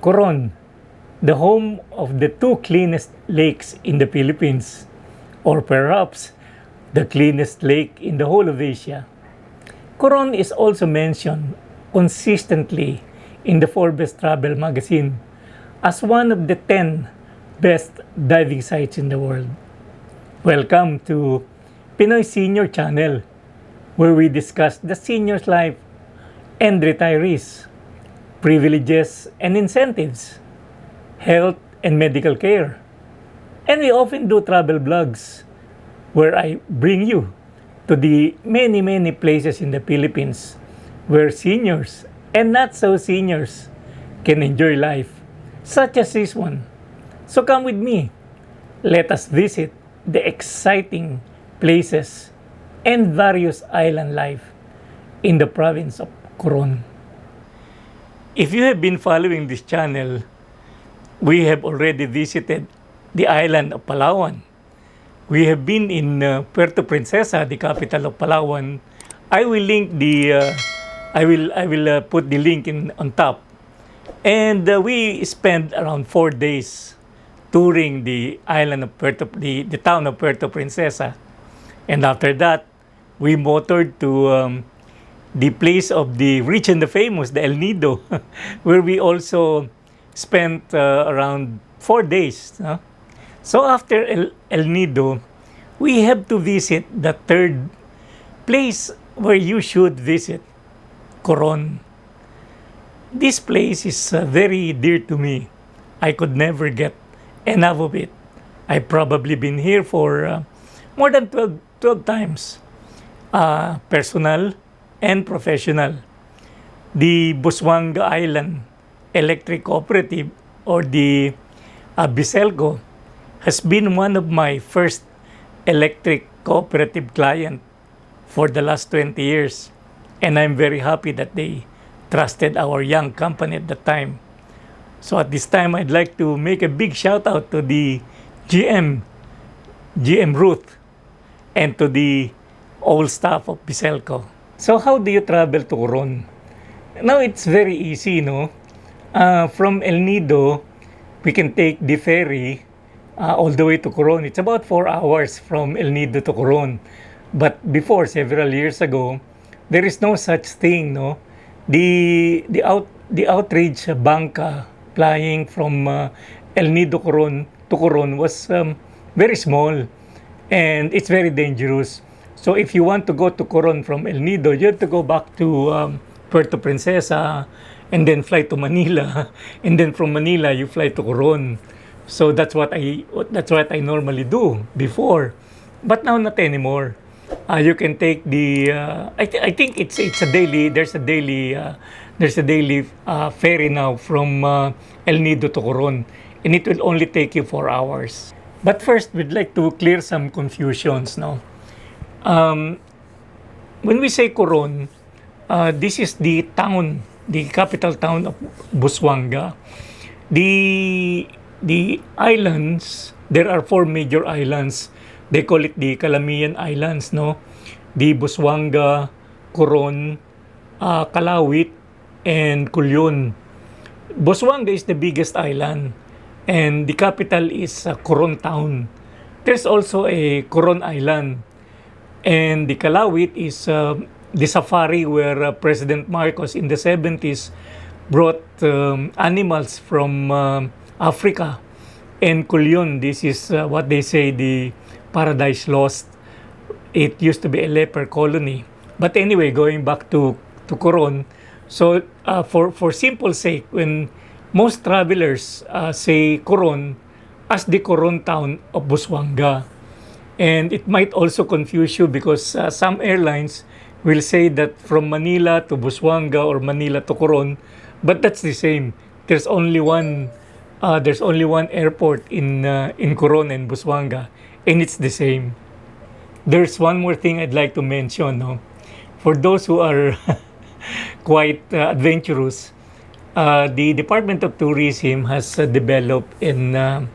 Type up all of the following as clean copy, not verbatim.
Coron, the home of the two cleanest lakes in the Philippines, or perhaps the cleanest lake in the whole of Asia. Coron is also mentioned consistently in the Forbes Travel magazine as one of the 10 best diving sites in the world. Welcome to Pinoy Senior channel, where we discuss the seniors' life and retirees, privileges and incentives, health and medical care. And we often do travel vlogs where I bring you to the many places in the Philippines where seniors and not so seniors can enjoy life, such as this one. So come with me. Let us visit the exciting places and various island life in the province of Coron. If you have been following this channel, we have already visited the island of Palawan. We have been in Puerto Princesa, the capital of Palawan. I will link the I will put the link on top. And we spent around 4 days touring the island of the town of Puerto Princesa. And after that, we motored to the place of the rich and the famous, the El Nido, where we also spent around 4 days. So after El Nido, we have to visit the third place where you should visit, Coron. This place is very dear to me. I could never get enough of it. I've probably been here for more than 12 times, personal and professional. The Busuanga Island Electric Cooperative, or the Biselco, has been one of my first electric cooperative client for the last 20 years. And I'm very happy that they trusted our young company at the time. So at this time, I'd like to make a big shout out to the GM Ruth, and to the all staff of Biselco. So how do you travel to Coron? Now it's very easy, no? From El Nido, we can take the ferry all the way to Coron. It's about 4 hours from El Nido to Coron. But before, several years ago, there is no such thing, no? The outrage banca flying from El Nido to Coron was very small, and it's very dangerous. So if you want to go to Coron from El Nido, you have to go back to Puerto Princesa and then fly to Manila, and then from Manila you fly to Coron. So that's what I normally do before, but now not anymore. You can take the I think it's a daily. There's a daily ferry now from El Nido to Coron, and it will only take you 4 hours. But first, we'd like to clear some confusions, no? When we say Coron, this is the town, the capital town of Busuanga. The islands, there are 4 major islands. They call it the Calamian Islands, no? The Busuanga, Coron, Calawit, and Culion. Busuanga is the biggest island, and the capital is Coron town. There's also a Coron Island, and the Calawit is the safari where President Marcos in the 70s brought animals from Africa. And Culion, this is what they say the Paradise Lost. It used to be a leper colony. But anyway, going back to Coron, so for simple sake, when most travelers say Coron as the Coron town of Busuanga, and it might also confuse you because some airlines will say that from Manila to Busuanga or Manila to Coron, but that's the same. There's only one airport in Coron and Busuanga, and it's the same. There's one more thing I'd like to mention, no? For those who are quite adventurous, the Department of Tourism has developed an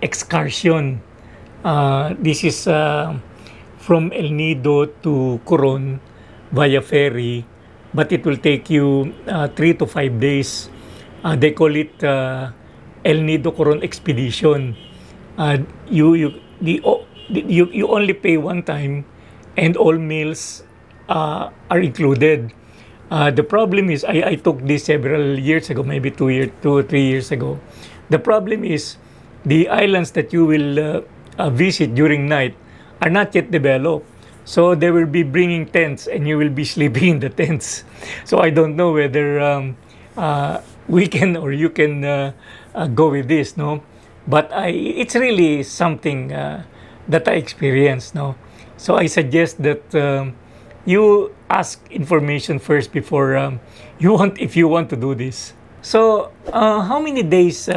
excursion. This is from El Nido to Coron via ferry, but it will take you 3 to 5 days. They call it El Nido Coron Expedition. You only pay one time, and all meals are included. The problem is, I took this several years ago, maybe 2 or 3 years ago. The problem is, the islands that you will visit during night are not yet developed. So they will be bringing tents, and you will be sleeping in the tents. So I don't know whether we can, or you can go with this, no? But it's really something that I experienced, no? So I suggest that you ask information first before if you want to do this. So how many days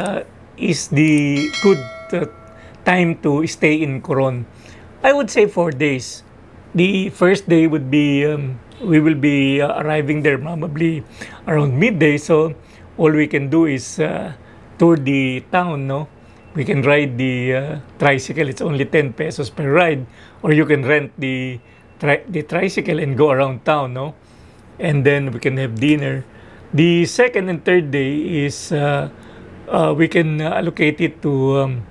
is the good time to stay in Coron? I would say 4 days. The first day would be we will be arriving there probably around midday. So all we can do is tour the town, no? We can ride the tricycle. It's only 10 pesos per ride, or you can rent the tricycle and go around town, no? And then we can have dinner. The second and third day is we can allocate it to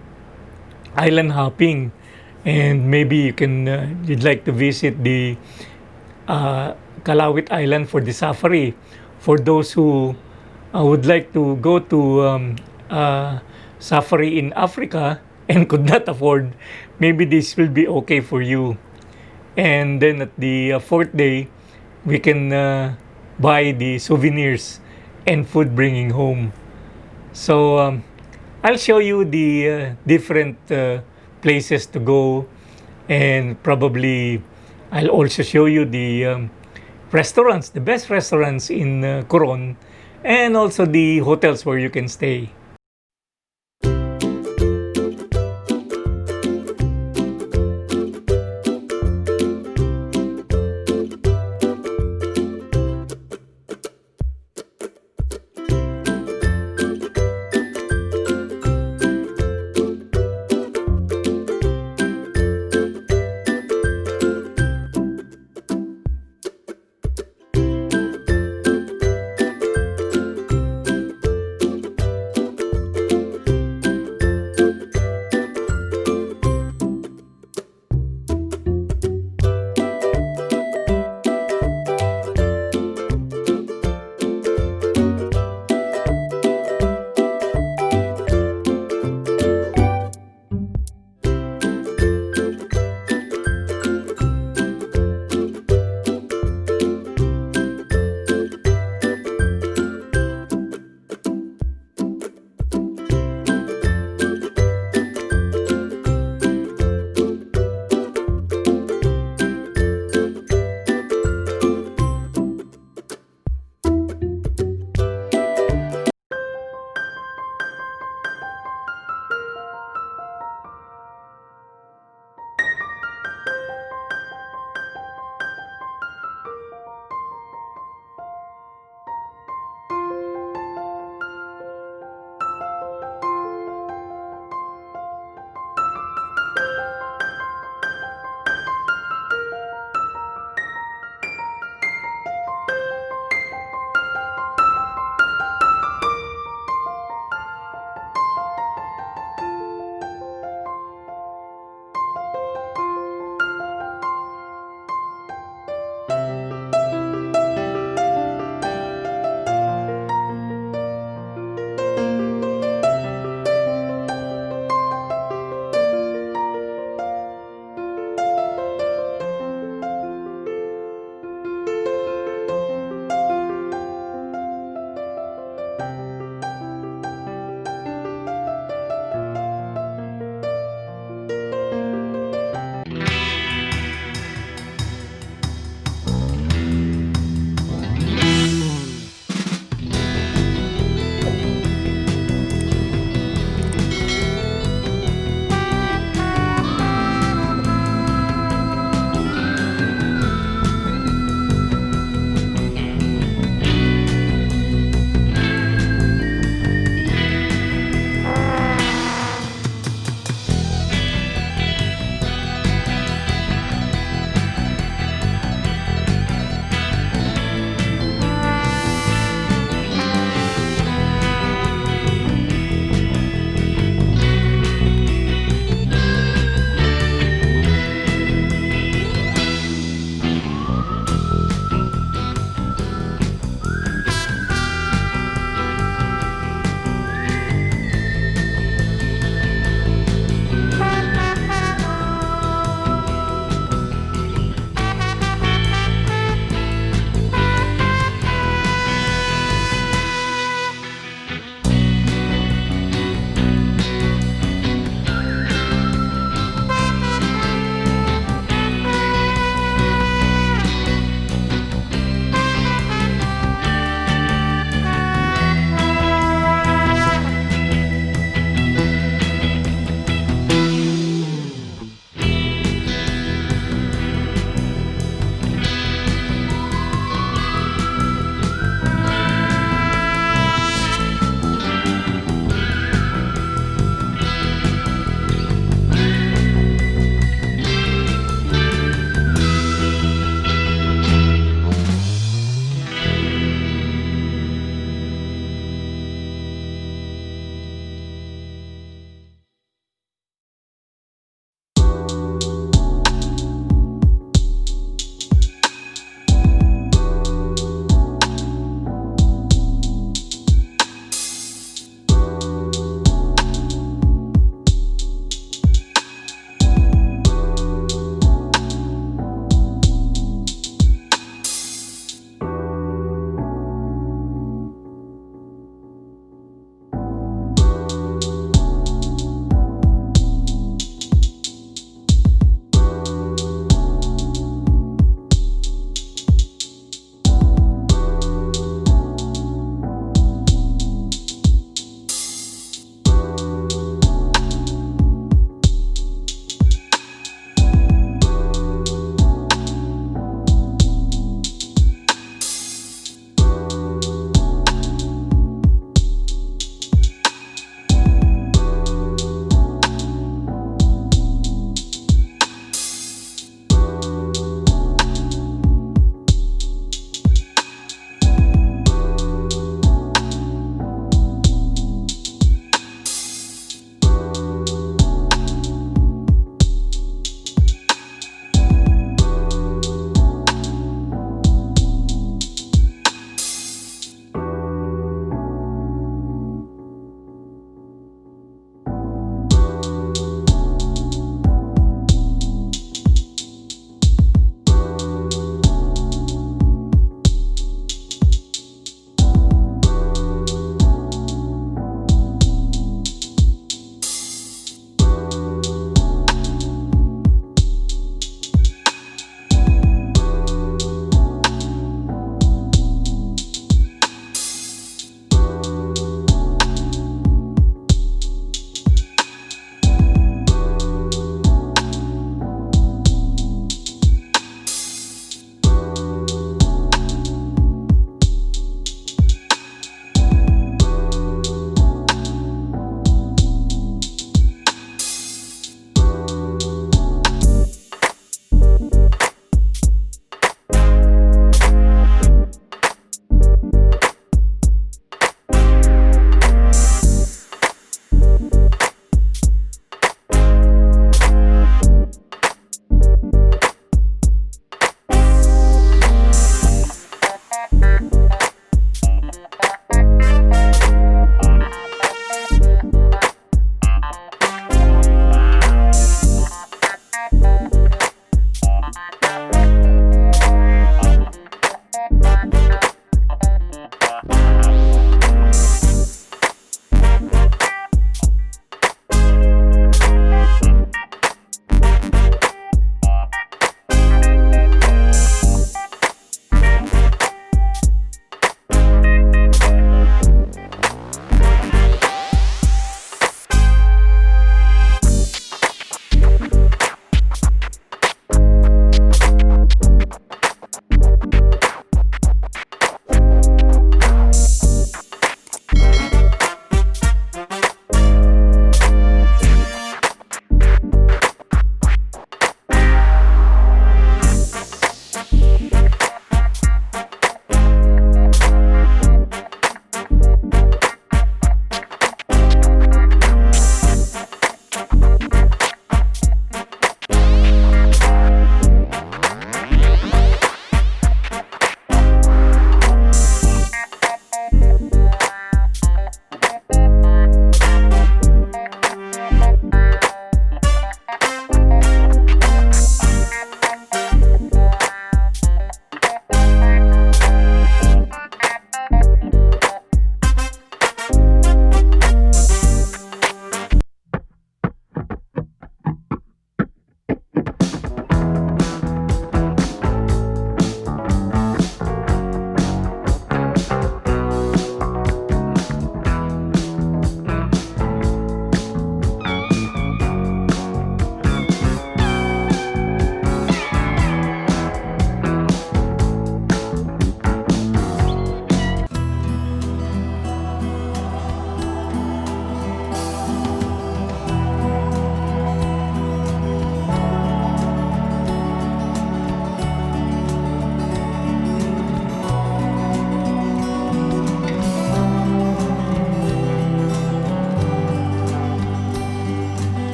island hopping, and maybe you'd like to visit the Kalawit Island for the safari. For those who would like to go to safari in Africa and could not afford, maybe this will be okay for you. And then at the fourth day, we can buy the souvenirs and food bringing home. So I'll show you the different places to go, and probably I'll also show you the restaurants, the best restaurants in Coron, and also the hotels where you can stay.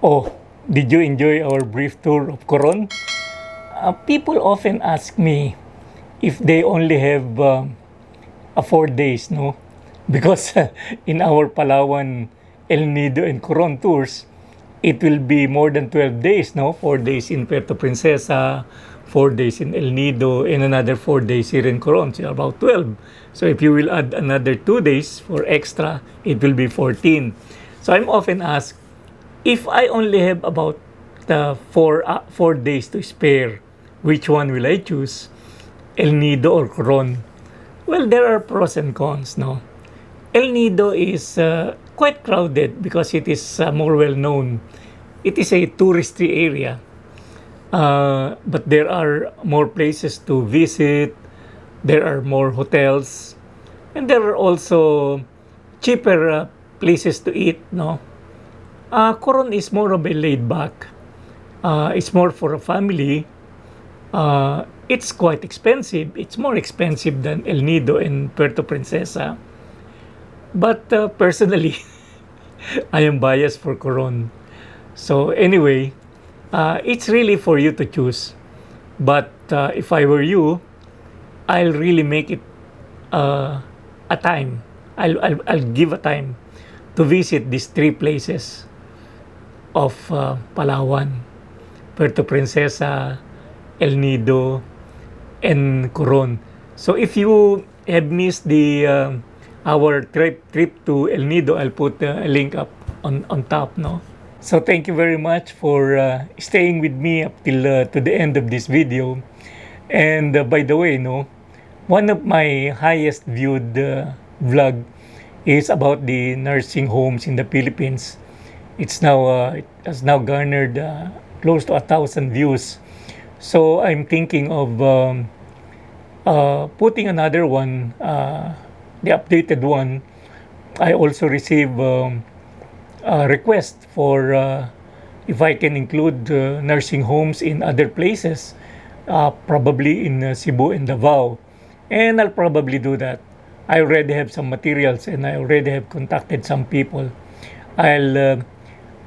Oh, did you enjoy our brief tour of Coron? People often ask me if they only have a 4 days, no? Because in our Palawan, El Nido and Coron tours, it will be more than 12 days, no? 4 days in Puerto Princesa, 4 days in El Nido, and another 4 days here in Coron, so about 12. So if you will add another 2 days for extra, it will be 14. So I'm often asked, if I only have about 4 days to spare, which one will I choose? El Nido or Coron? Well, there are pros and cons, no? El Nido is quite crowded because it is more well known. It is a touristy area, but there are more places to visit. There are more hotels, and there are also cheaper places to eat. No, Coron is more of a laid back. It's more for a family. It's quite expensive. It's more expensive than El Nido and Puerto Princesa. But personally, I am biased for Coron. So anyway, it's really for you to choose. But if I were you, I'll really make it a time. I'll give a time to visit these three places of Palawan, Puerto Princesa, El Nido, and Coron. So if you have missed the our trip to El Nido, I'll put a link up on top, no? So thank you very much for staying with me up till to the end of this video. And by the way, no, one of my highest viewed vlog is about the nursing homes in the Philippines. It has now garnered close to 1,000 views. So I'm thinking of putting another one, the updated one. I also received a request for if I can include nursing homes in other places, probably in Cebu and Davao. And I'll probably do that. I already have some materials and I already have contacted some people.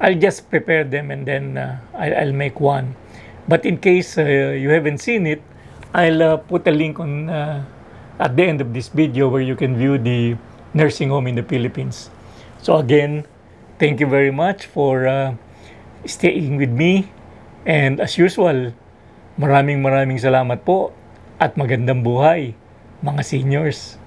I'll just prepare them and then I'll make one. But in case you haven't seen it, I'll put a link on at the end of this video where you can view the nursing home in the Philippines. So again, thank you very much for staying with me. And as usual, maraming salamat po at magandang buhay, mga seniors.